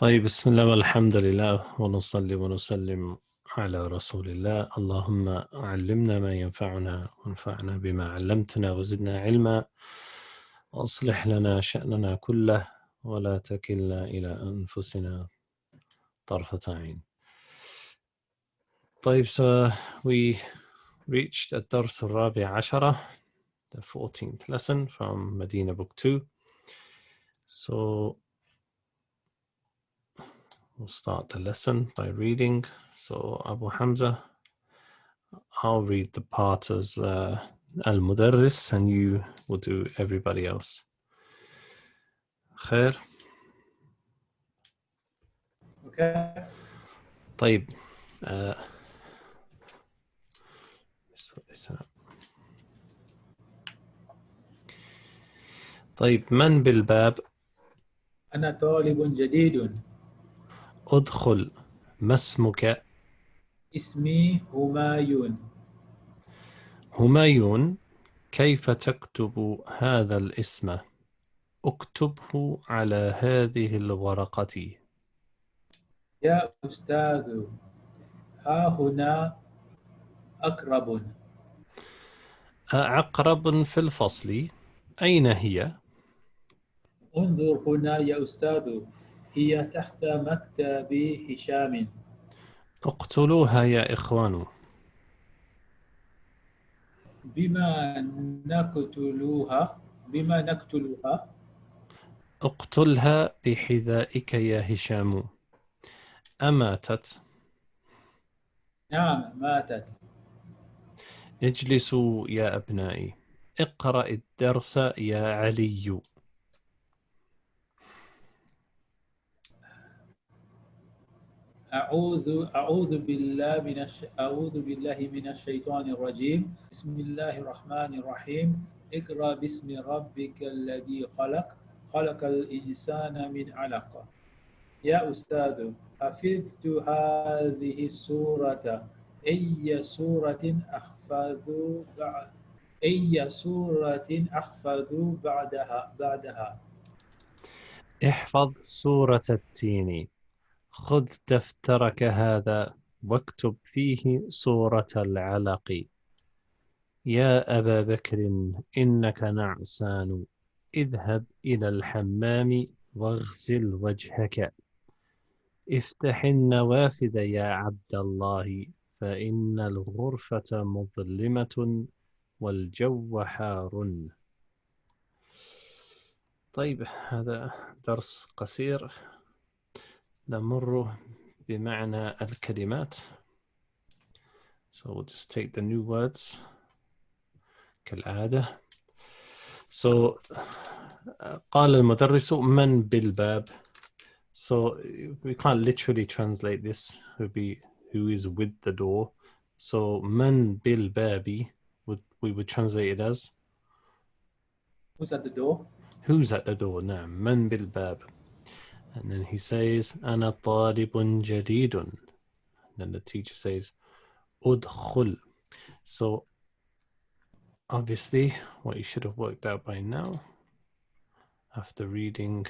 طيب، بسم الله والحمد لله ونصلي ونسلم على رسول الله. اللهم علمنا ما ينفعنا وانفعنا بما علمتنا وزدنا علما وأصلح لنا شأننا كله ولا تكلنا إلى أنفسنا طرفة عين. طيب, so we reached الدرس الرابع عشرة, the 14th lesson from Madina book 2. So we'll start the lesson by reading. So Abu Hamza, I'll read the part as al-Mudarris and you will do everybody else. خير. Okay. طيب. Sort this out. طيب, من بالباب؟ أنا طالب جديد. ادخل. ما اسمك؟ اسمي همايون. همايون. كيف تكتب هذا الاسم؟ اكتبه على هذه الورقة. يا أستاذ، ها هنا أقرب. عقرب في الفصل. أين هي؟ انظر هنا يا أستاذ، هي تحت مكتب هشام. اقتلوها يا إخوان. بما نقتلها. اقتلها بحذائك يا هشام. أماتت؟ نعم ماتت. اجلسوا يا أبنائي. اقرأ الدرس يا علي. أعوذ بالله من الشيطان الرجيم. بسم الله الرحمن الرحيم. اقرأ باسم ربك الذي خلق الإنسان من علق. يا أستاذ، حفظت هذه السورة. أي سورة أحفظ بعدها. احفظ سورة التين. خذ دفترك هذا واكتب فيه سورة العلق. يا أبا بكر إنك نعسان. اذهب إلى الحمام واغسل وجهك. افتح النوافذ يا عبد الله، فإن الغرفة مظلمة والجو حار. طيب, هذا درس قصير نمر بمعنى الكلمات. So we'll just take the new words كالعادة. So قال المدرس من بالباب. So we can't literally translate this. It would be who is with the door. So من بالباب we would translate it as Who's at the door? who's at the door. نعم, من بالباب. And then he says أنا طالب جديد. And then the teacher says ادخل. So obviously what you should have worked out by now after reading.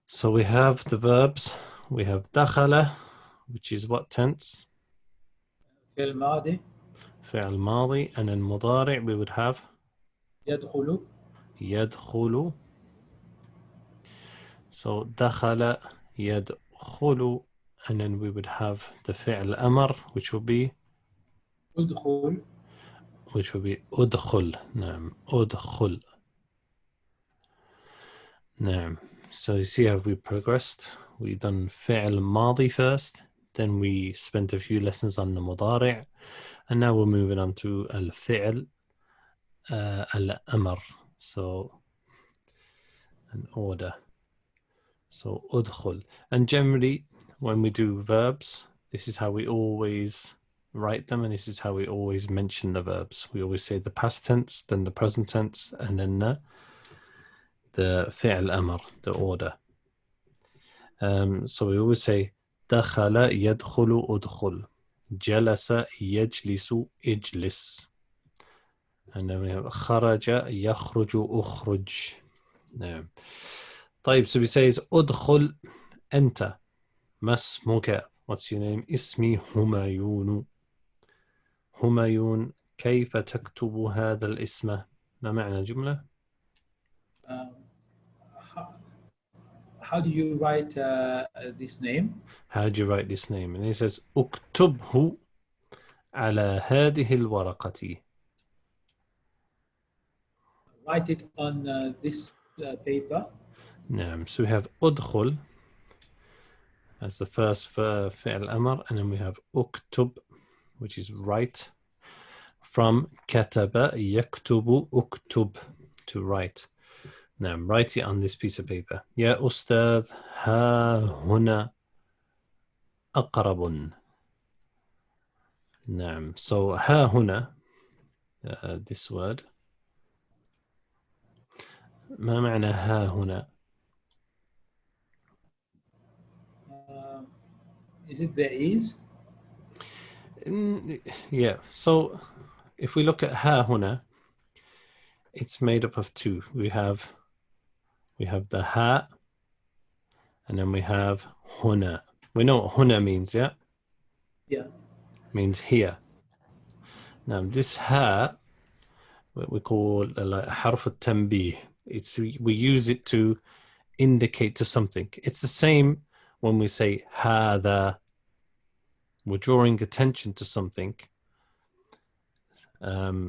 So we have the verbs. We have دخل, which is what tense? فعل ماضي. فعل ماضي. And in مضارع we would have يدخل. يدخل. So دخل يدخل. And then we would have the فعل أمر, which would be ادخل. أدخل. نعم, أدخل. نعم. So you see how we progressed. We done فعل ماضي first, then we spent a few lessons on the مضارع, and now we're moving on to الفعل الأمر. So an order. So أدخل. And generally when we do verbs, this is how we always write them, and this is how we always mention the verbs. We always say the past tense, then the present tense, and then the فعل أمر, the order. So we always say دخل يدخل أدخل. جلس يجلس اجلس. And then we have خرج يخرج أخرج. نعم. طيب, so he says ادخل أنت. ما اسمك? What's your name? اسمي همايون. همايون كيف تكتب هذا الاسم؟ ما معنى جملة؟ Um, how, how do you write this name? How do you write this name? And he says اكتبه على هذه الورقة. Write it on this paper. نعم. So we have ادخل as the first فعل أمر, and then we have اكتب, which is write, from كتب يكتب اكتب, to write. نعم, write it on this piece of paper. يا أستاذ ها هنا أقرب. نعم. So ها هنا, this word. ما معنى ها هنا? Is it there is? Yeah. So if we look at ها هنا, it's made up of two. We have the ha, and then we have huna. We know what huna means, yeah? Yeah. Means here. Now this ha, what we call like harf al-tanbih. We use it to indicate to something. It's the same when we say hada. We're drawing attention to something.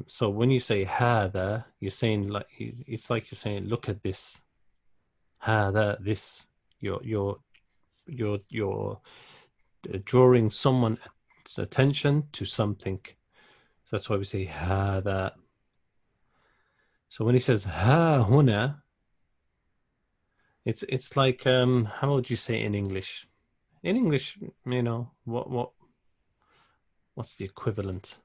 So when you say hada, you're saying like, it's like you're saying, look at this. Hada, this. You're drawing someone's attention to something. So that's why we say hada. So when he says ha huna, it's like how would you say in English? In English, you know, what's the equivalent?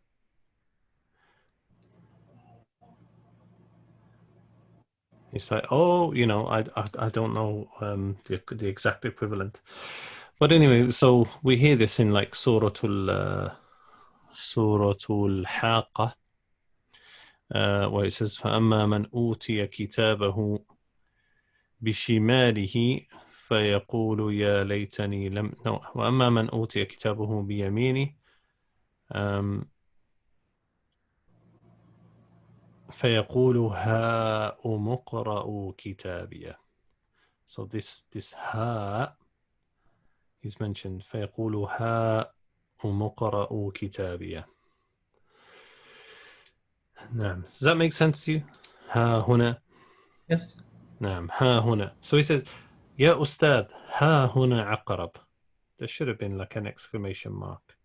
It's like, oh, you know, I don't know the exact equivalent. But anyway, so we hear this in like Suratul Haqqa, where it says فأما من أوتي كتابه بشماله فيقول يا ليتني لم no وأما من أوتي كتابه بيمينه فيقول هاؤم اقرءوا كتابيه. So this ha is mentioned. فيقول هاؤم اقرءوا كتابيه. نعم. Does that make sense to you? ها هنا. Yes. نعم. ها هنا. So he says يا أستاذ ها هنا عقرب. There should have been like an exclamation mark.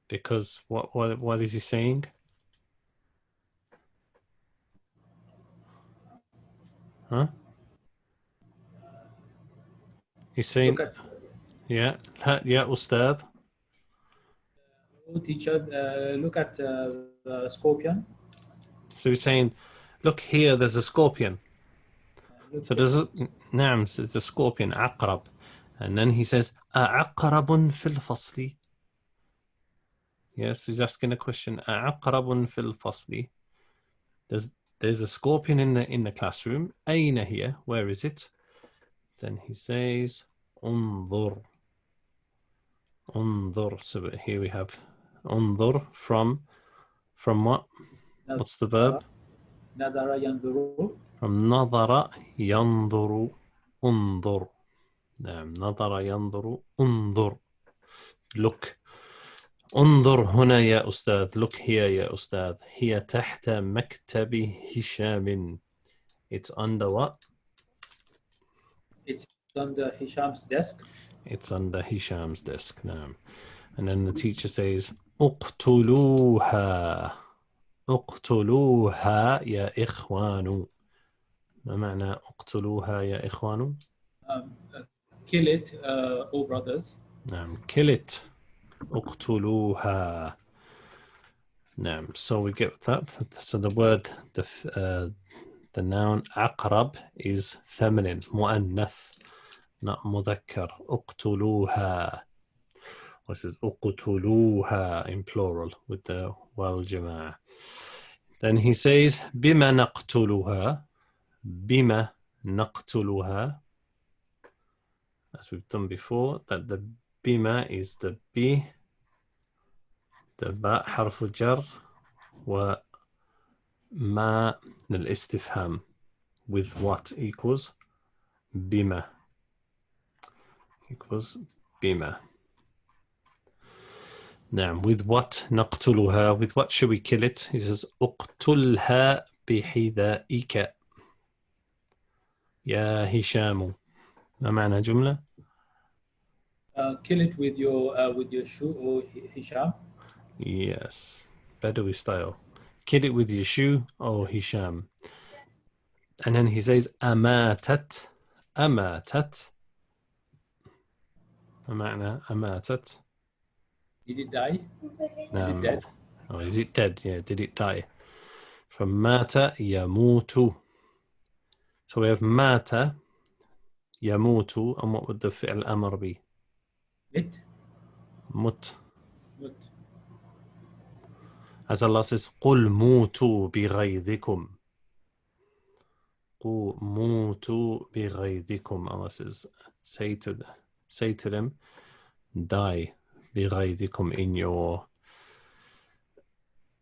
Because what is he saying? Huh? He's saying, Look at yeah, يا أستاذ. teacher. Look at the scorpion. So he's saying, look here, there's a scorpion. Look So at there's a scorpion, عقرب. And then he says, أعقرب في الفصل? Yes, he's asking a question. أعقرب في الفصل? There's a scorpion in the classroom. أين هي? Where is it? Then he says, انظر. انظر. So here we have انظر from what? What's the verb? نظر ينظر. From نظر ينظر. انظر. نعم. نظر ينظر. انظر. Look. انظر هنا يا أستاذ. Look here يا أستاذ. هي تحت مكتب هشام. It's under what? It's under Hisham's desk. It's under Hisham's desk. نعم. And then the teacher says اقتلوها. اقتلوها يا إخوان. ما معنى اقتلوها يا إخوان؟ Kill it, oh brothers. نعم. Kill it. اقتلوها. نعم. So we get that. So the word, the noun عقرب is feminine, مؤنث, not مذكر. اقتلوها. This is اقتلوها in plural with the واو الجماعة. Then he says بما نقتلها. بما نقتلها, as we've done before, that the بما is the B, the باء حرف الجر, وما للاستفهام, with what equals بما, equals بما. نعم, with what نقتلها, with what should we kill it? He says اقتلها بحذائك يا هشام. ما معنى جملة؟ Kill it with your shoe, or Hisham. Yes, Bedawi style. Kill it with your shoe, or Hisham. And then he says أماتت. أماتت. ما معنى أماتت? Did it die? Is it dead? Oh, is it dead? Yeah, did it die? From مات يموت. So we have مات يموت, and what would the فعل أمر be? It. مت. What? As Allah says قل موتوا بغيظكم. قل موتوا بغيظكم. Allah says say to them, die بغيظكم, in your,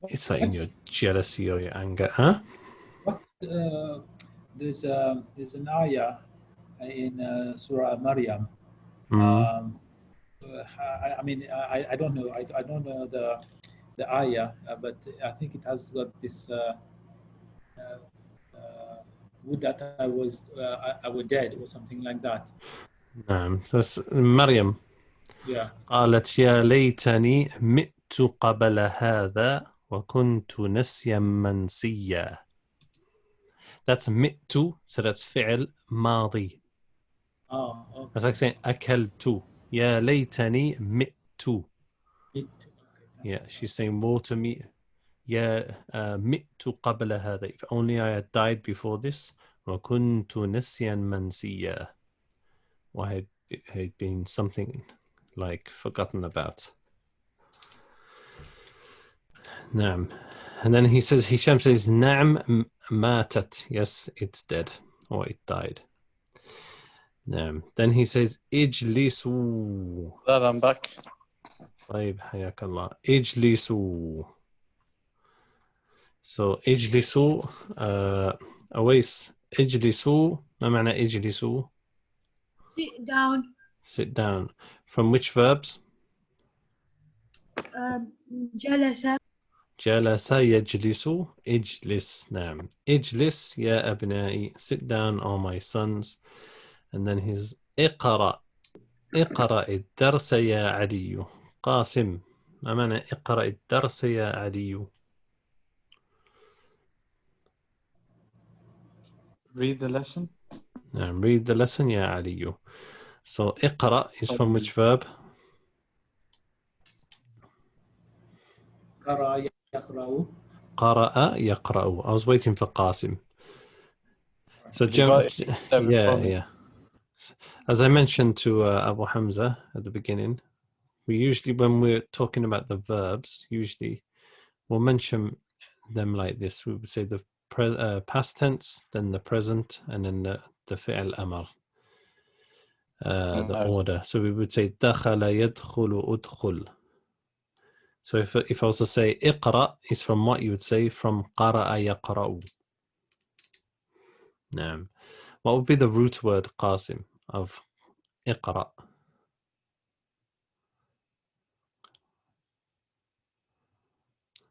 it's like in your jealousy or your anger. Huh? What? There's an ayah in Surah Maryam. I mean, I don't know. I don't know the ayah, but I think it has got this. Would that I was dead or something like that. نعم, that's مريم. Yeah. قالت يا ليتني مت قبل هذا وكنت نسيا منسيا. That's مت, so that's فعل ماضي. Oh, okay. That's like saying أكلت. يا ليتني مت. It. Yeah, she's saying woe to me. يا مت قبل هذا. If only I had died before this. وكنت نسيا منسيا. Or had been something like forgotten about. نعم. And then he says, Hisham says, نعم ماتت. Yes, it's dead, or it died. نعم. Then he says, اجلسوا. I'm back. طيب حياك الله. اجلسوا. So اجلسوا, أويس, اجلسوا. ما معنى اجلسوا? Sit down. Sit down. From which verbs? جلس. جلس يجلس. اجلس. نعم. اجلس يا أبنائي. Sit down, all my sons. And then his اقرأ. اقرأ الدرس يا علي. قاسم. ما معنى اقرأ الدرس يا علي? Read the lesson. Read the lesson يا علي. So اقرأ is from which verb? قرأ يقرأ. قرأ يقرأ. I was waiting for Qasim. So yeah. As I mentioned to Abu Hamza at the beginning, we usually, when we're talking about the verbs, usually we'll mention them like this. We would say the past tense, then the present, and then the fi'al amr, the order. So we would say دخل يدخل أدخل. So if I was to say اقرأ, is from what you would say from قرأ يقرأ. نعم. What would be the root word, Qasim, of اقرأ?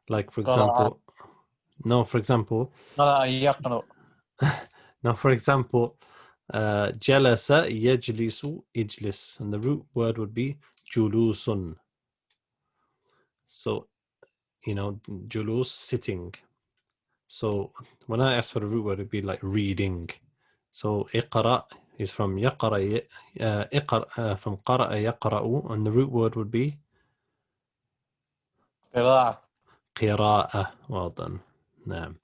Like, for example, for example, جلس يجلس اجلس, and the root word would be جلوس. So, julus, sitting. So when I ask for the root word, it'd be like reading. So اقرأ is from يقرأ, from قرأ يقرأ, and the root word would be قراءة. Well done. نعم.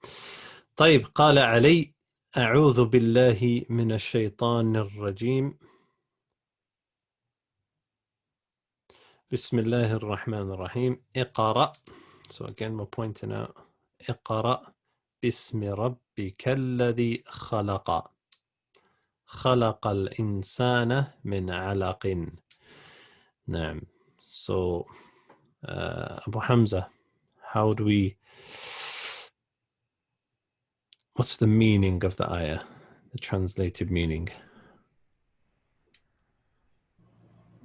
طيب, قال علي أعوذ بالله من الشيطان الرجيم. بسم الله الرحمن الرحيم. اقرأ. So again, we're pointing out اقرأ باسم ربك الذي خلق. خلق الإنسان من علق. نعم. So Abu Hamza, how do we, what's the meaning of the ayah, the translated meaning?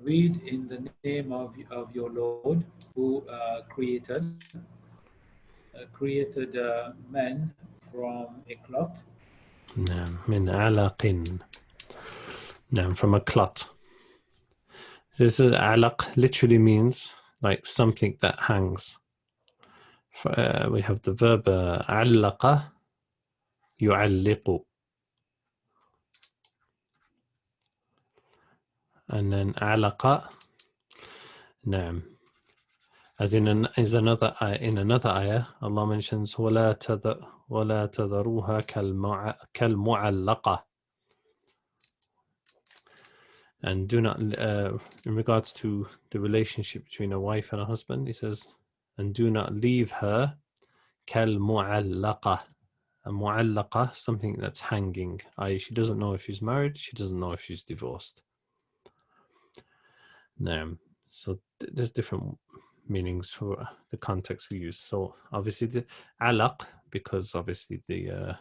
Read in the name of your Lord who created man from a clot. نعم من علق. نعم from a clot. This is alaq literally means like something that hangs. We have the verb علق يعلق, and then علق. نعم. As in another ayah, Allah mentions ولا تذروها كالمعلقة. And do not, in regards to the relationship between a wife and a husband, he says, and do not leave her كالمعلقة. A mu'allaqa, something that's hanging, i.e. she doesn't know if she's married, she doesn't know if she's divorced. Now, so there's different meanings for the context we use. So obviously the alaq, because obviously the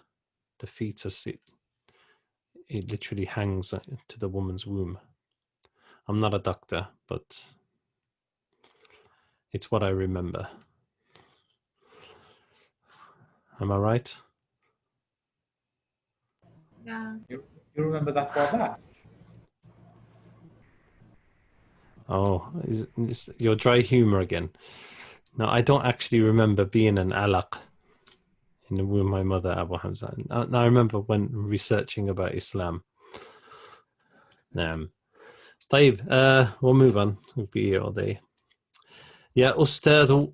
fetus, it literally hangs to the woman's womb. I'm not a doctor, but it's what I remember. Am I right? Yeah. You remember that far back? Oh, is your dry humor again? No, I don't actually remember being an alaq in the womb of my mother, Abu Hamza. I remember when researching about Islam. طيب, we'll move on. We'll be here all day. يا أستاذ,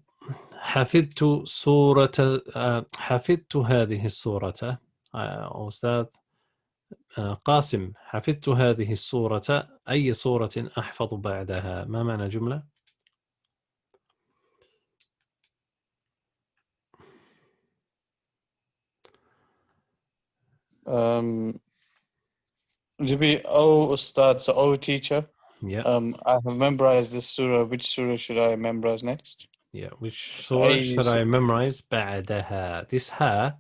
حفظت هذه السورة. أستاذ قاسم, حفظت هذه السورة. أي سورة أحفظ بعدها؟ ما معنى جملة؟ To be, oh Ustad, so oh teacher. Yeah. I have memorized this surah. Which surah should I memorize next? Yeah. Which surah should I memorize? بعدها. This ha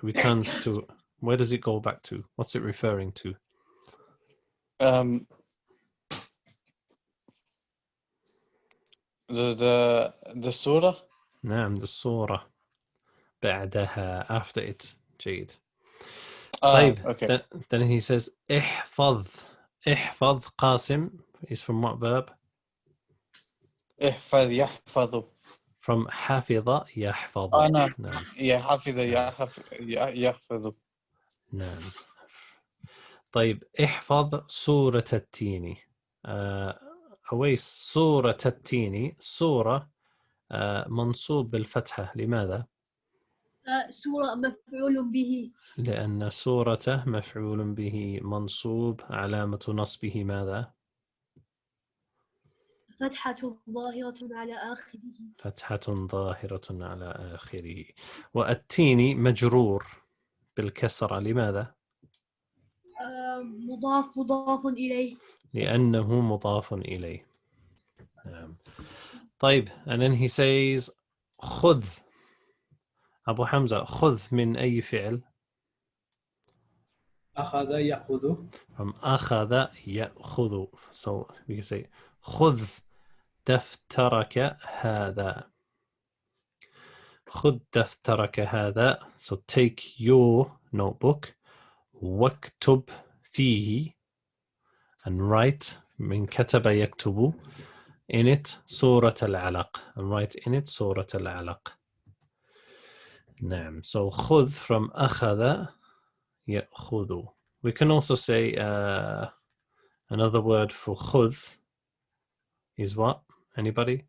returns to, where does it go back to? What's it referring to? The surah. نعم, the surah. بعدها, after it. جيد. Okay. Then he says احفظ. احفظ, Qasim, is from what verb? احفظ يحفظ. From حفظ يحفظ. نعم. حفظ يحفظ. نعم. طيب, احفظ سورة التين. أويس, سورة التين, سورة منصوب بالفتحة. لماذا؟ سورة مفعول به. لأن سورة مفعول به منصوب, علامة نصبه ماذا؟ فتحة ظاهرة على آخره. فتحة ظاهرة على آخره. والتين مجرور بالكسرة. لماذا؟ مضاف إليه. لأنه مضاف إليه. طيب, and then he says خذ. أبو حمزة, خذ من أي فعل؟ أخذ يأخذ. From أخذ يأخذ. So we can say خذ دفترك هذا. خذ دفترك هذا. So take your notebook. واكتب فيه, and write, من كتب يكتب, in it سورة العلق, and write in it سورة العلق. نعم. So خذ from أخذ يأخذ. We can also say another word for خذ is what? Anybody?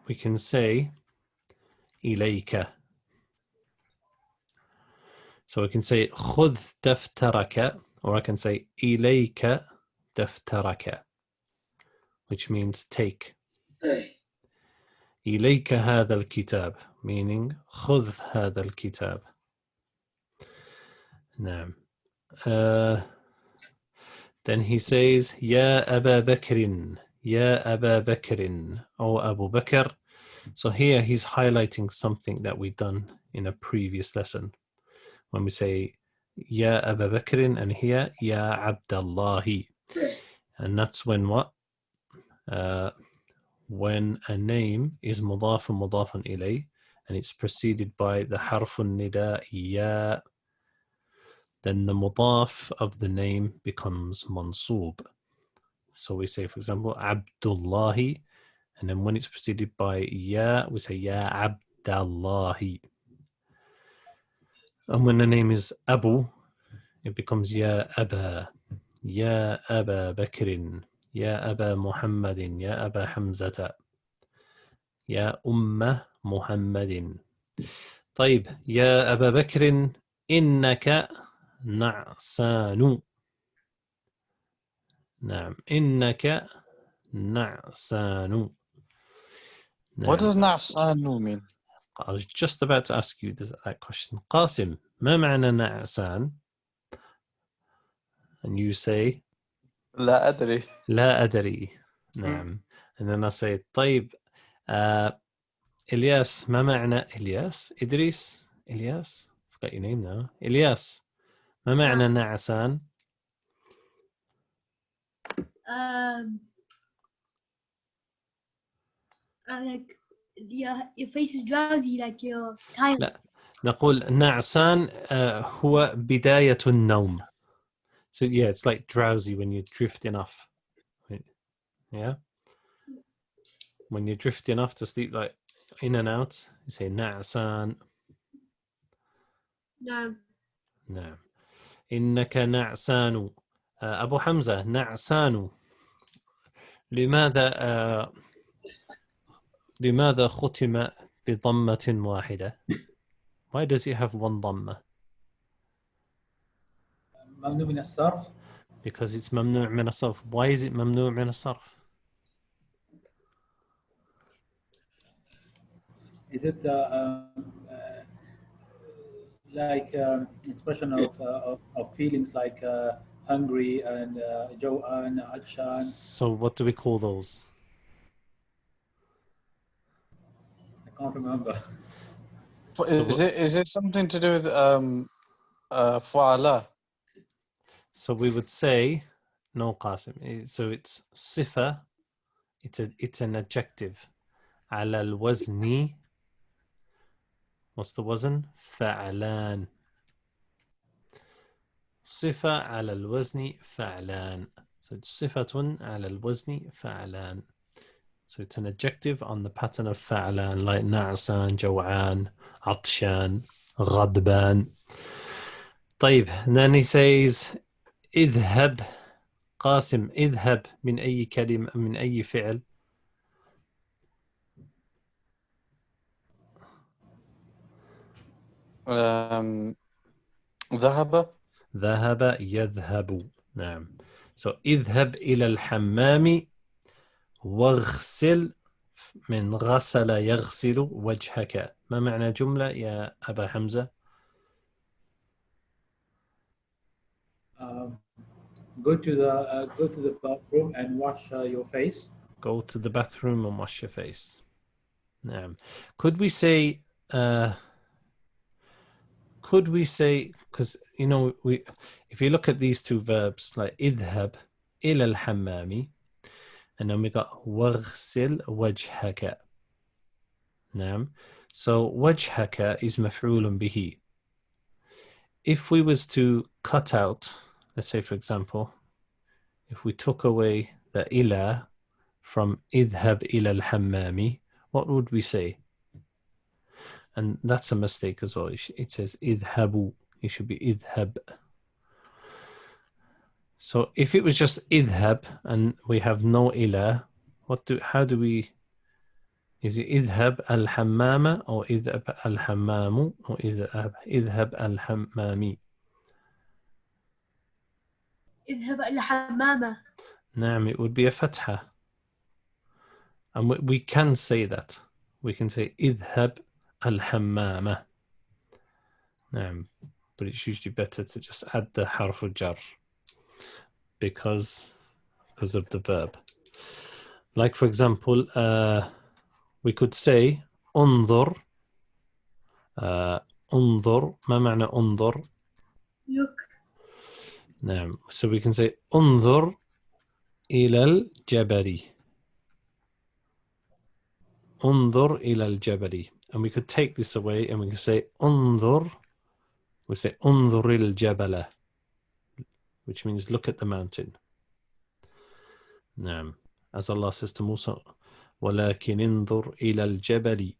We can say إليك. So we can say خذ دفترك, or I can say إليك دفترك, which means take. إليك هذا الكتاب, meaning خذ هذا الكتاب. نعم. Then he says يا أبا بكر, يا أبا بكر, or Abu Bakr. So here he's highlighting something that we've done in a previous lesson when we say يا أبا بكر, and here يا عبد الله, and that's when what? When a name is مضاف مضاف إليه and it's preceded by the حرف النداء يا, then the mudaf of the name becomes mansub. So we say, for example, Abdullahi, and then when it's preceded by ya, we say ya Abdallahi. And when the name is Abu, it becomes ya Aba Bakrin, ya Aba Muhammadin, ya Aba Hamzata, ya Umma Muhammadin. طيب يا أبا بكر إنك نعسان. نعم إنك نعسان. What does نعم. na'sanu mean? I was just about to ask you that question. قاسم, ما معنى نعسان? And you say لا أدري. لا أدري. نعم. And then I say طيب إلياس, ما معنى إلياس؟ إدريس؟ إلياس? Forgot your name now. إلياس, ما معنى نعسان? Like your face is drowsy, like you're tired. لا, نقول نعسان هو بداية النوم. So yeah, it's like drowsy when you're drifting off. Yeah? When you're drifting off to sleep, like in and out, you say نعسان. نعم. نعم. إنك نعسان. أبو حمزة, نعسان. لماذا ختم بضمة واحدة? Why does it have one ضمة? ممنوع من الصرف. Because it's ممنوع من الصرف. Why is it ممنوع من الصرف? Is it like expression of feelings like hungry and جوعان عطشان? So what do we call those? I can't remember. Is it something to do with فعلا? So we would say no قاسم. So it's صفة. It's an adjective. على الوزن. What's the وزن? فعلان. صفة على الوزن فعلان. So it's صفة على الوزن فعلان. So it's an adjective on the pattern of فعلان, like نعسان, جوعان, عطشان, غضبان. طيب, and then he says اذهب. قاسم, اذهب من أي كلمة, من أي فعل? ذهب. ذهب يذهب. نعم. So اذهب إلى الحمام واغسل, من غسل يغسل وجهك. ما معنى جملة يا أبا حمزة؟ Go to the bathroom and wash your face. Go to the bathroom and wash your face. نعم. Could we say because you know if you look at these two verbs like اذهب إلى الحمام, and then we got واغسل وجهك. نعم. So وجهك is مفعول به. If we was to cut out, let's say for example, if we took away the إلى from اذهب إلى الحمام, what would we say? And that's a mistake as well. It says اذهبوا. It should be اذهب. So if it was just اذهب and we have no إلى, how do we, is it اذهب الحمام or اذهب الحمام or اذهب الحمام? اذهب إلى الحمامة. نعم, it would be a فتحة. And we can say that. we can say اذهب الحمام. But it's usually better to just add the حرف الجر because of the verb. Like for example, we could say انظر. انظر. ما معنى انظر؟ Look. So we can say انظر إلى الجبل. انظر إلى الجبل. And we could take this away and we can say انظر. We say انظر الجبل, which means look at the mountain. As Allah says to Musa, ولكن انظر إلى الجبل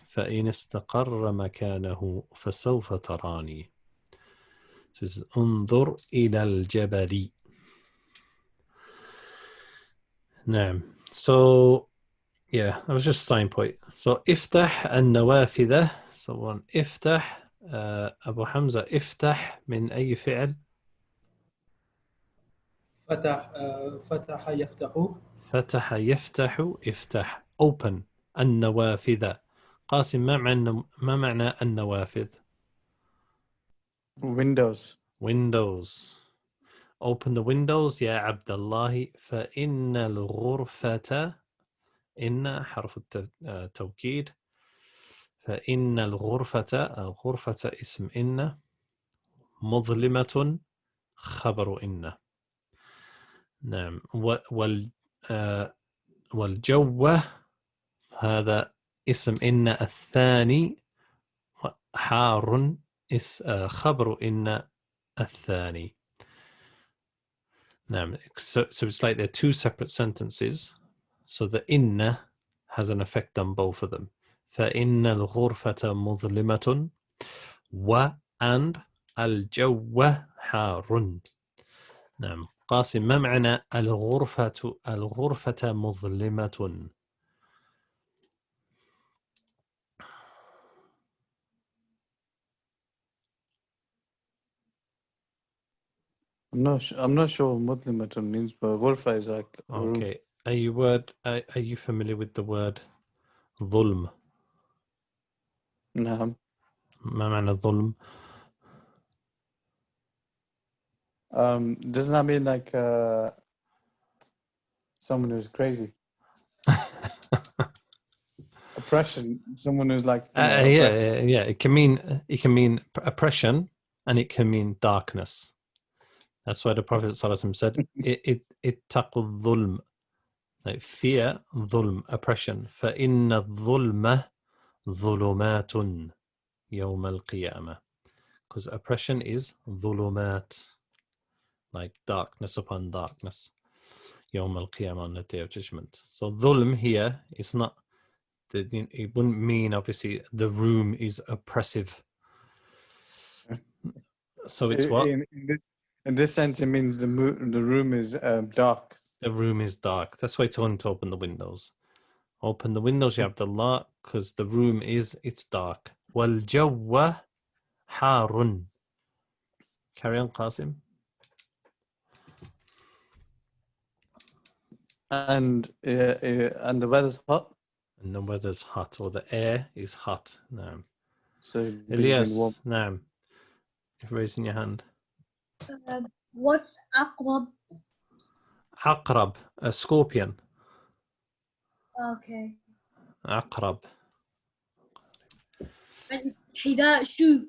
فإن استقر مكانه فسوف تراني. So it's انظر إلى الجبل. So yeah, that was just a sign point. So افتح النوافذ. So one افتح. أبو حمزة افتح من أي فعل؟ فتح يفتح. فتح يفتح افتح. Open النوافذ. قاسم ما معنى النوافذ؟ Windows. Windows. Open the windows يا عبد الله فإن الغرفة. إن حرف التوكيد. فإن الغرفة اسم إن. مظلمة خبر إن. نعم. والجو هذا اسم إن الثاني. حار خبر إن الثاني. So it's like they're two separate sentences. So the inna has an effect on both of them. فإن الغرفة مظلمة and الجو حار. قاسم ما معنى الغرفة مظلمة؟ I'm not sure مظلمة means, but غرفة is like a room. Okay. Are you familiar with the word ظلم؟ نعم. ما معنى ظلم؟ Doesn't that mean like someone who's crazy? Oppression. Someone who's like oppressed. Yeah. It can mean oppression, and it can mean darkness. That's why the Prophet ﷺ said, اتقوا الظلم. Like fear ظلم, oppression. فإن الظلم ظلمات يوم القيامة. Because oppression is ظلمات, like darkness upon darkness. يوم القيامة, on the day of judgment. So ظلم here is not. It wouldn't mean obviously the room is oppressive. So it's what? In this sense, it means the room is dark. The room is dark. That's why it's on to open the windows. Open the windows, Ya Abdullah, because the room it's dark. وَالْجَوَّ حَارٌ. Carry on, Qasim. And the weather's hot. And the weather's hot, or the air is hot. Naam. So it brings in warm. Ilyas, Naam. You're raising your hand. What's أقرب? Aqrab, a scorpion. Okay. Aqrab. And حذاء shoe.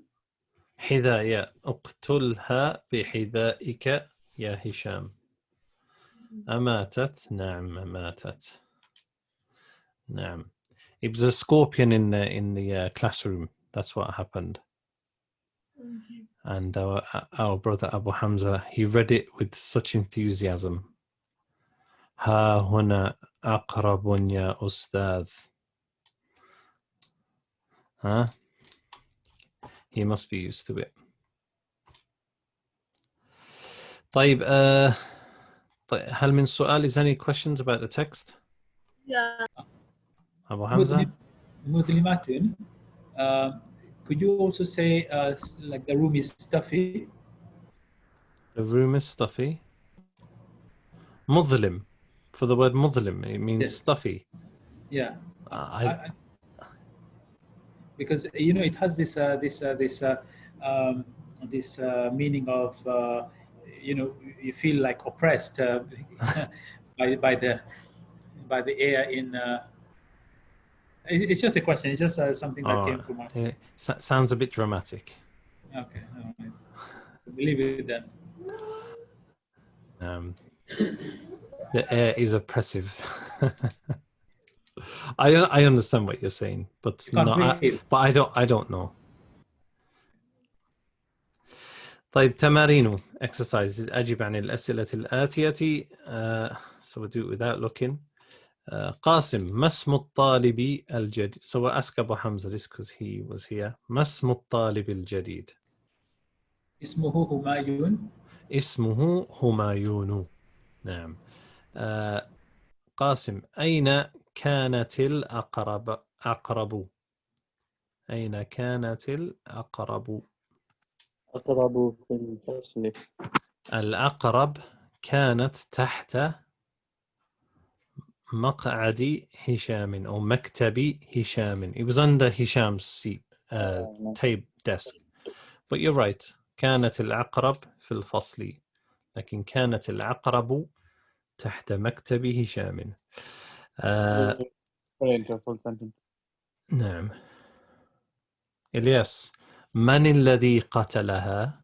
حذاء, yeah. اقتلها بحذائك يا هشام. أماتت. نعم ماتت. نعم. It was a scorpion in the classroom. That's what happened. Okay. And our brother Abu Hamza, he read it with such enthusiasm. ها هنا أقرب يا أستاذ. Huh? He must be used to it. طيب, هل من سؤال? Is any questions about the text? Yeah. Abu Hamza? مظلمات. Could you also say like the room is stuffy? The room is stuffy. مظلم. For the word مظلم, it means Yes. stuffy. Yeah. because it has this meaning of you feel like oppressed by the air in. It's just a question. It's just something that came from my. It sounds a bit dramatic. Okay, all right. Leave it then. The air is oppressive. I understand what you're saying, but You can't not. breathe. But I don't know. طيب تمارين exercises أجب عن الأسئلة الآتية. So we'll do it without looking. قاسم ما اسم الطالب الجديد. So we'll ask Abu Hamza this because he was here. ما اسم الطالب الجديد؟ اسمه همايون. اسمه همايون. نعم. قاسم أين كانت أقرب؟ أين كانت الأقرب؟ أقرب في الفصل. الأقرب كانت تحت مقعد هشام أو مكتب هشام. It was under Hisham's seat, desk. But you're right. كانت الأقرب في الفصل لكن كانت الأقرب تحت مكتب هشام. نعم. إلياس من الذي قتلها؟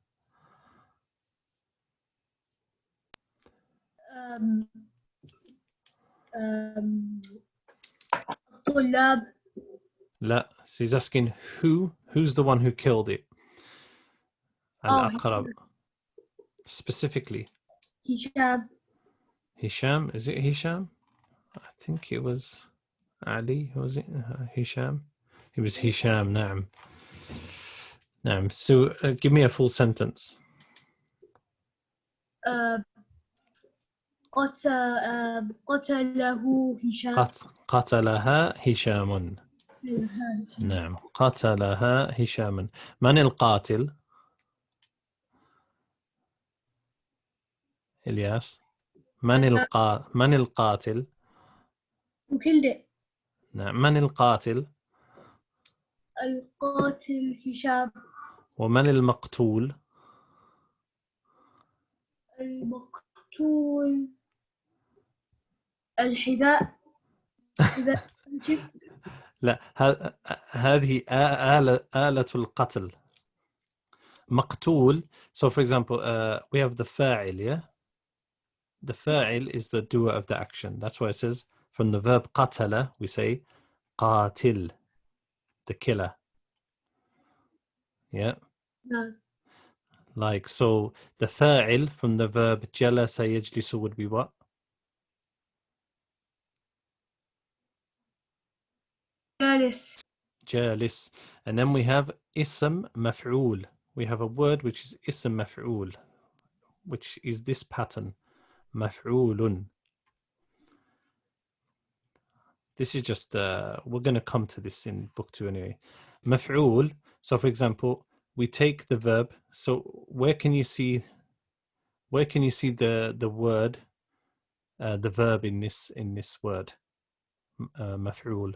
طلاب. لا, she's asking who's the one who killed it. الأقرب. Specifically. Hisham, is it Hisham? I think it was Ali, was it? Hisham? It was Hisham, نعم. نعم. So give me a full sentence. قتله هشام. قتلها هشام. نعم. قتلها هشام. من القاتل؟ إلياس من القاتل؟ وكلده. نعم. من القاتل؟ القاتل هشام. ومن المقتول؟ المقتول الحذاء. لا, هذه آلة القتل. مقتول. So for example, we have the فاعل, yeah? The فاعل is the doer of the action. That's why it says from the verb قتل, we say قاتل, the killer. Yeah? No. Like, so the فاعل from the verb جلس يجلس would be what? جالس. جالس. And then we have اسم مفعول. We have a word which is اسم مفعول, which is this pattern. مفعول. This is just, we're going to come to this in book 2 anyway. مفعول. So for example, we take the verb. So where can you see the word, the verb in this word? مفعول.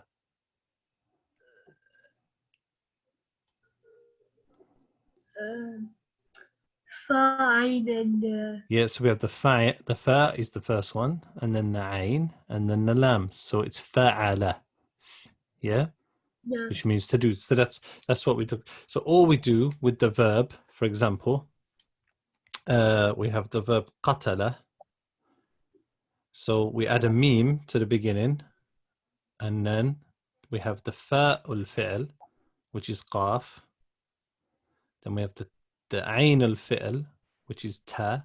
فاعل. Yeah, so we have the fa is the first one, and then the ain, and then the lam. So it's fa'ala. Yeah? No. Which means to do. So that's what we do. So all we do with the verb, for example, we have the verb qatala. So we add a meme to the beginning, and then we have the fa'ul fi'l, which is qaf. Then we have the ain al fi'l, which is ta.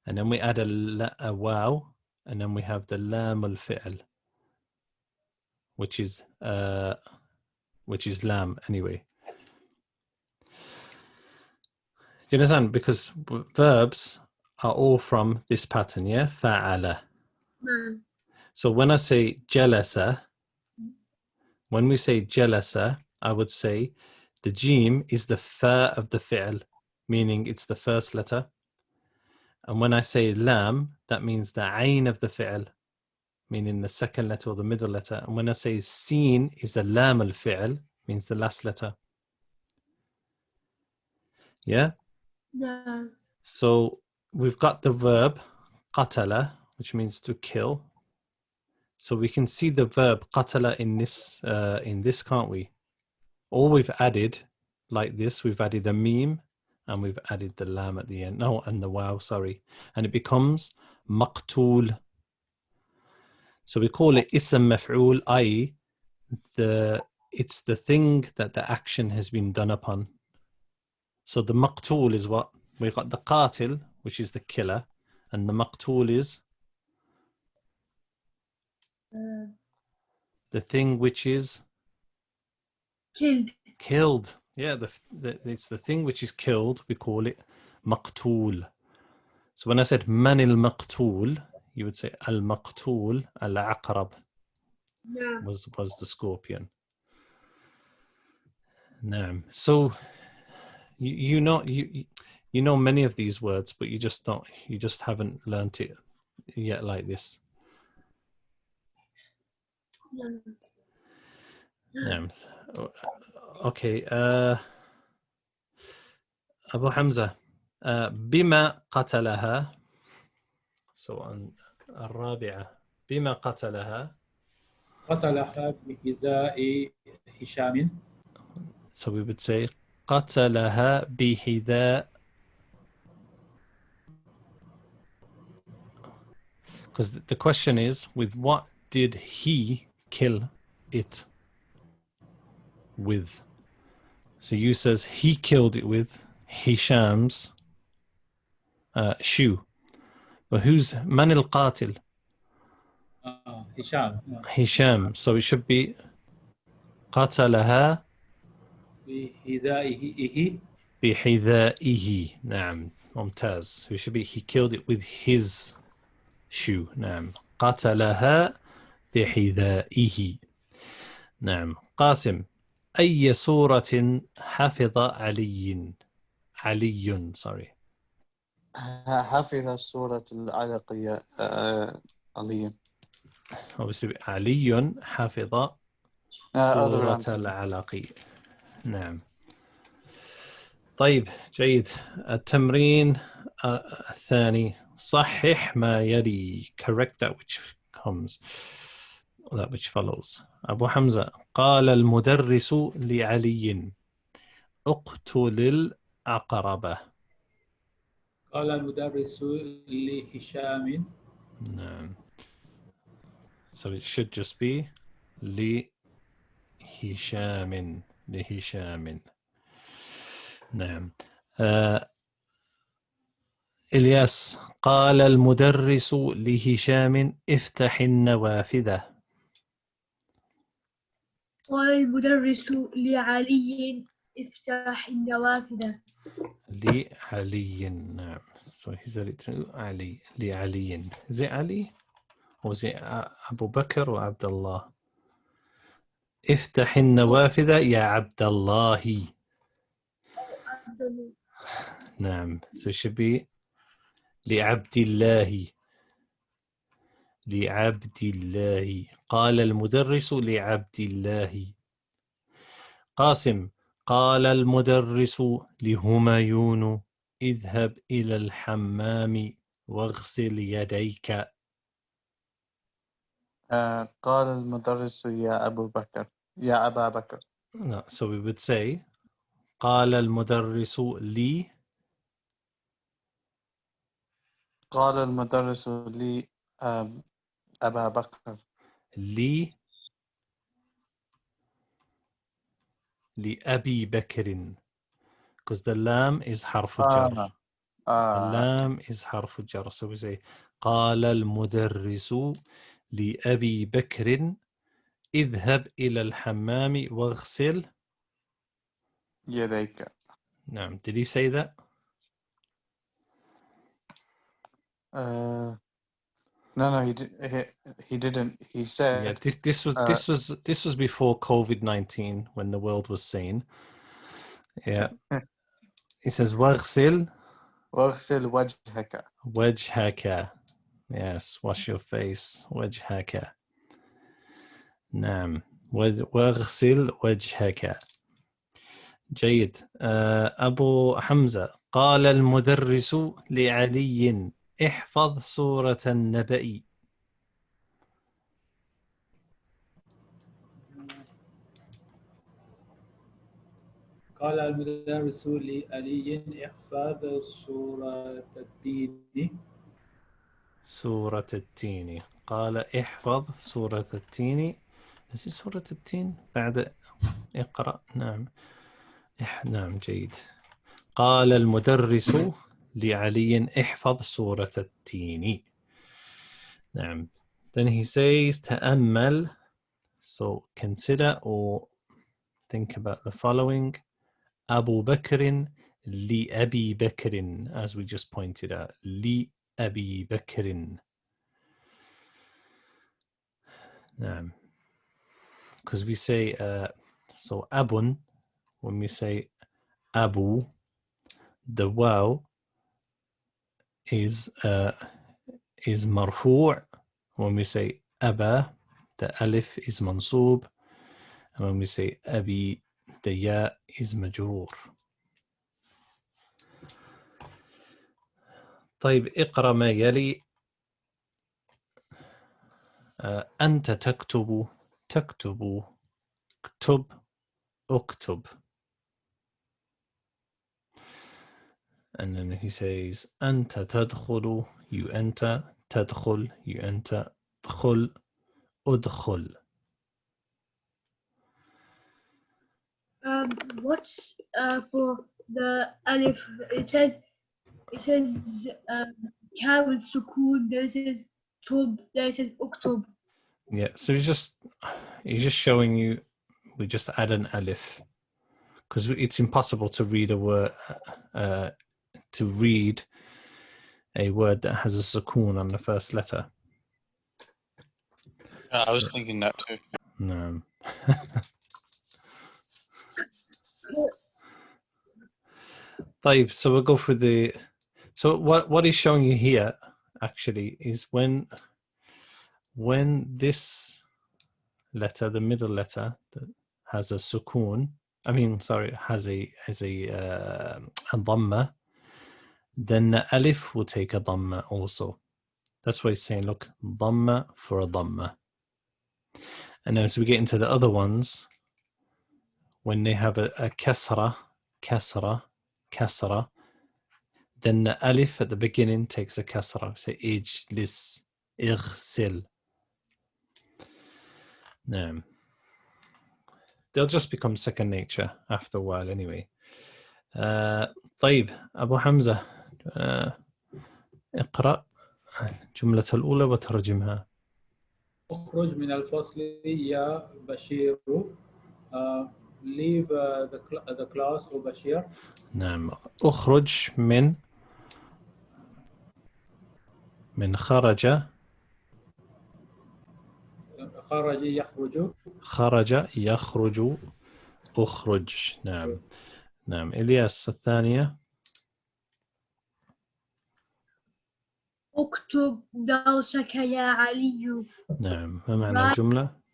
And then we add a waw, and then we have the lam al fi'l, which is lam anyway. Do you understand? Because verbs are all from this pattern, yeah? Fa'ala. No. So when I say jalasa, when we say jalasa, I would say the jim is the fa of the fi'l, meaning it's the first letter. And when I say lam, that means the ain of the fi'l, meaning the second letter or the middle letter. And when I say sin is the lam al fi'l, means the last letter. Yeah? نعم. So we've got the verb قتل, which means to kill. So we can see the verb قتل in this, can't we? All we've added, like this, we've added a meme and we've added the lam at the end. No, and the wow, sorry. And it becomes مقتول. So we call it اسم مفعول, i.e. it's the thing that the action has been done upon. So the maqtul is what? We've got the qatil, which is the killer, and the maqtul is the thing which is killed. killed. Yeah, it's the thing which is killed. We call it maqtul. So when I said man al maqtul, you would say al maqtul al aqrab نعم. was the scorpion. Naam. So you know many of these words, but you just haven't learnt it yet like this. نعم. Naam. Okay. Abu Hamza. بما قتلها. So الرابعة. بما قتلها. قتلها بحذاء هشام. So we would say قتلها بحذاء. Because the question is, with what did he kill it with? So you says he killed it with Hisham's shoe. But who's man al-qatil? هشام. Hisham. So it should be قتلها بحذائه. بحذائه. نعم. ممتاز. So it should be he killed it with his shoe. نعم. قتلها بحذائه. نعم. قاسم. أي سورة حفظ علي sorry. حفظ سورة العلقية علي. Obviously علي حفظ other سورة answer. العلق. نعم. طيب جيد. التمرين الثاني صحح ما يلي. Correct that which comes, that which follows. أبو حمزة. قال المدرس لعلي اقتل العقربة. قال المدرس لهشام. نعم. So it should just be لهشام. لهشام. نعم. إلياس. قال المدرس لهشام افتح النوافذ. قال المدرس لعلي افتح النوافذ. لعلي. نعم. So he said it to Ali. لعلي. Is it Ali? Or is it Abu Bakr or Abdullah? افتح النوافذ يا عبد الله. عبد الله. نعم. So it should be لعبد الله. لعبد الله. قال المدرس لعبد الله. قاسم. قال المدرس لهميون اذهب إلى الحمام واغسل يديك. قال المدرس يا أبا بكر. No, so we would say قال المدرس لي. قال المدرس لي أبا بكر. لأبي بكر. Because the lam is حرف الجر. The lam is حرف الجر. So we say قال المدرس لأبي بكر اذهب إلى الحمام واغسل يديك. نعم. Did he say that? No, he didn't. He said. Yeah, this was before COVID-19 when the world was sane. Yeah. He says واغسل وجهك. وجهك. Yes, wash your face. وجهك. نعم. واغسل وجهك. جيد. أبو حمزة قال المدرس لعلي احفظ سورة النبأ. قال المدرس لعلي احفظ سورة التين. سورة التين. قال احفظ سورة التين. بس سورة التين بعد اقرأ. نعم. نعم جيد. قال المدرس لعلي احفظ سورة التين. نعم. Then he says تأمل. So consider or think about the following. أبو بكر لأبي بكر, as we just pointed out. لأبي بكر. نعم. Because we say so abun, when we say abu, the waw is marfu'. When we say aba, the alif is mansub. And when we say abi, the ya is majroor. طيب اقرأ ما يلي. أنت تكتب. تكتب. اكتب. اكتب. And then he says أنت تدخل. You enter. تدخل. You enter. ادخل. ادخل. What's for the alif? It says cow with sukun. There it says tub. There it says uktub. Yeah, so he's just showing you. We just add an alif because it's impossible to read a word that has a sukoon on the first letter. Yeah, I was thinking that too. No. طيب, so we'll go for the. So what he's showing you here actually is when this letter, the middle letter that has a sukoon, has a dhamma, then the alif will take a dhamma also. That's why he's saying, look, dhamma for a dhamma. And as we get into the other ones, when they have a kasra, then the alif at the beginning takes a kasra. Say ijlis, ighsil. They'll just become second nature after a while anyway. طيب, أبو حمزة, اقرأ الجملة الأولى وترجمها. اخرج من الفصل يا بشير. Leave the class أو بشير. نعم. أخرج من خرج. خرج يخرج. خرج يخرج. أخرج. نعم. إلياس الثانية. اكتب درسك يا علي. نعم. ما معنى الجملة؟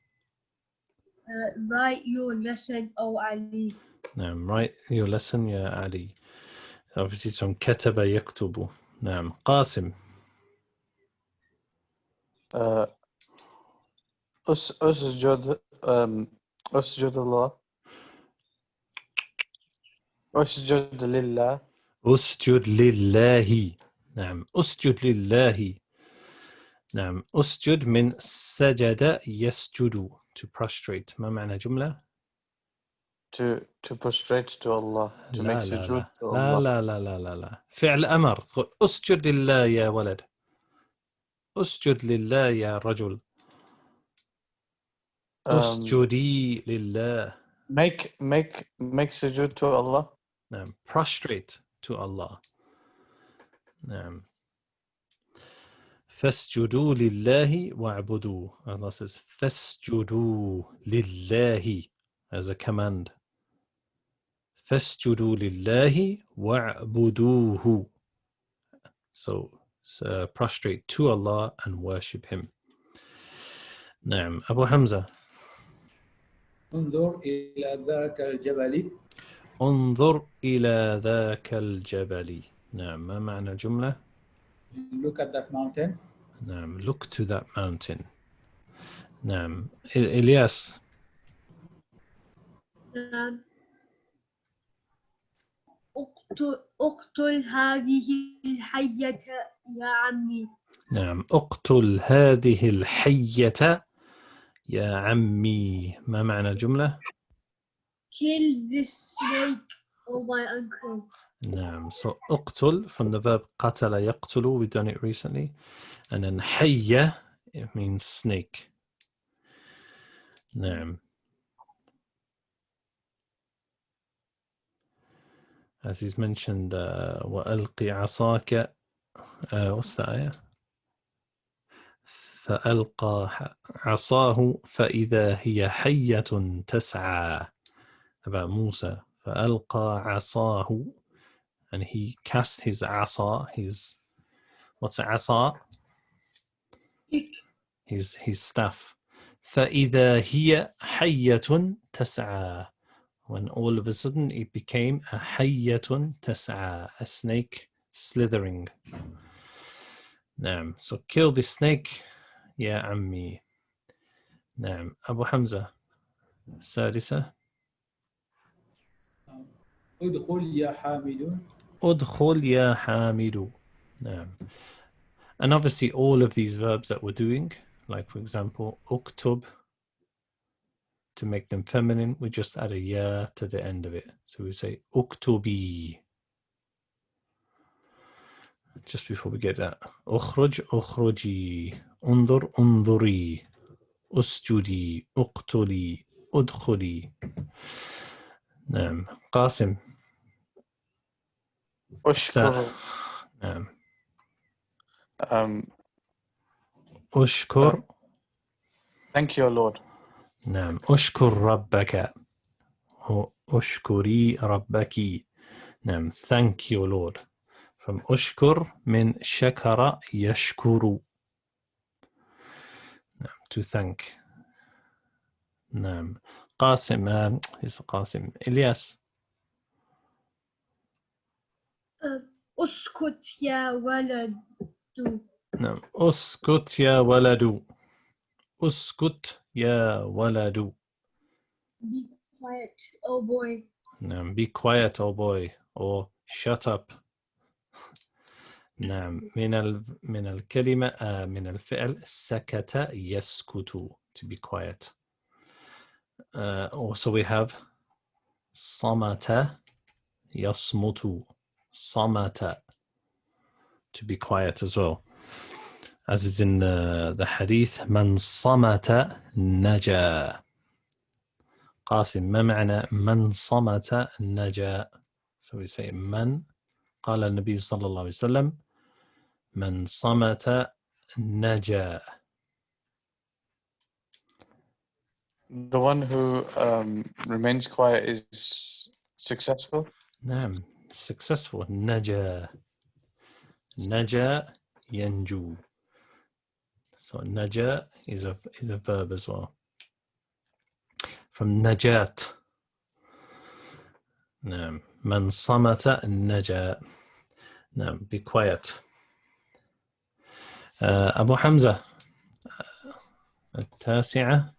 Write your lesson, أو علي. نعم. Write your lesson يا علي. Obviously from كتب يكتب. نعم. قاسم. أسجد أسجد الله. أسجد لله. أسجد لله. نعم. أسجد لله. نعم. أسجد من سجد يسجد. To prostrate. ما معنى جملة؟ To prostrate to Allah. To make sujood to لا Allah. لا لا لا لا لا. فعل أمر. تقول أسجد لله يا ولد. أسجد لله يا رجل. أسجدي لله. Make sujood to Allah. نعم. Prostrate to Allah. نعم. فاسجدوا لله واعبدوا. Allah says فاسجدوا لله as a command. فاسجدوا لله واعبدوه. So prostrate to Allah and worship Him. نعم. أبو حمزة. انظر إلى ذاك الجبل. انظر إلى ذاك الجبل. نعم، ما معنى الجملة؟ Look at that mountain. نعم، look to that mountain. نعم، إلياس. نعم. اقتل هذه الحية يا عمي. نعم، اقتل هذه الحية يا عمي. ما معنى الجملة؟ Kill this snake, oh my uncle. نعم, so اقتل from the verb قتل يقتل. We've done it recently. And then حية, it means snake. نعم. As he's mentioned, وألق عصاك. What's that ayah? فألقى عصاه فإذا هي حية تسعى. About Musa. فألقى عصاه, and he cast his عصا. What's a عصا? His staff. فإذا هي حية تسعى. When all of a sudden it became a حية تسعى, a snake slithering. نعم. So kill the snake يا عمي. نعم. أبو حمزة السادسة. ادخل يا حامد. ادخل يا حامد. نعم. And obviously all of these verbs that we're doing, like for example, uktub, to make them feminine, we just add a ya to the end of it. So we say uktubi. Just before we get that. Ukhruj, ukhruji. Undur, unduri. Usjudi, uqtuli, udkhuli. نعم. قاسم. أشكر. نعم. Um, أشكر. Thank you, Lord. نعم. أشكر ربك. أشكري ربك. نعم. Thank you, Lord. From أشكر من شكر يشكر. نعم. To thank. نعم. قاسم. قاسم. إلياس. اسكت يا ولد. نعم. اسكت يا ولد. اسكت يا ولد. Be quiet, oh boy. نعم. Be quiet, oh boy. Or shut up. نعم. من الكلمة من الفعل سكت يسكت, to be quiet. Also we have صمت يصمت. صمت, to be quiet as well. As is in the hadith, من صمت نجا. قاسم, ما معنى من صمت نجا? So we say من. قال النبي صلى الله عليه وسلم من صمت نجا. The one who remains quiet is successful. نعم, successful. نجا. نجا ينجو. So naja is a verb as well. From najat. نعم. من صمت نجا. نعم. Be quiet. أبو حمزة التاسعة.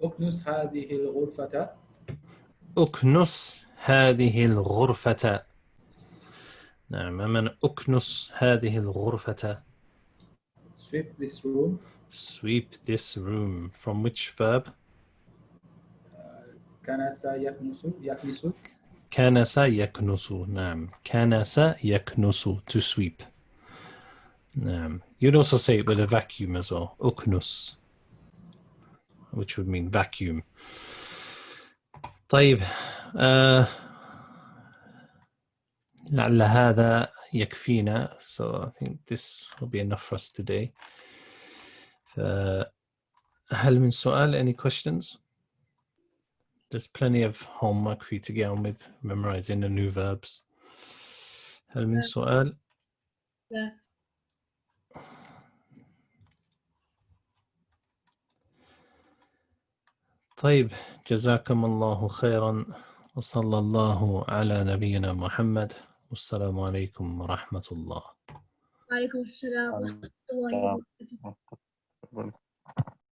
اكنس هذه الغرفة. أكنس هذه الغرفة. نعم. من أكنس هذه الغرفة. Sweep this room. Sweep this room. From which verb? كنس يكنس. كنس يكنس. نعم. كنس يكنس, to sweep. نعم. You'd also say it with a vacuum as well. أكنس, which would mean vacuum. طيب. لعل هذا يكفينا. So I think this will be enough for us today. هل من سؤال? Any questions? There's plenty of homework for you to get on with memorizing the new verbs. هل من سؤال؟ طيب جزاكم الله خيرا وصلى الله على نبينا محمد والسلام عليكم ورحمة الله. وعليكم السلام ورحمة الله وبركاته.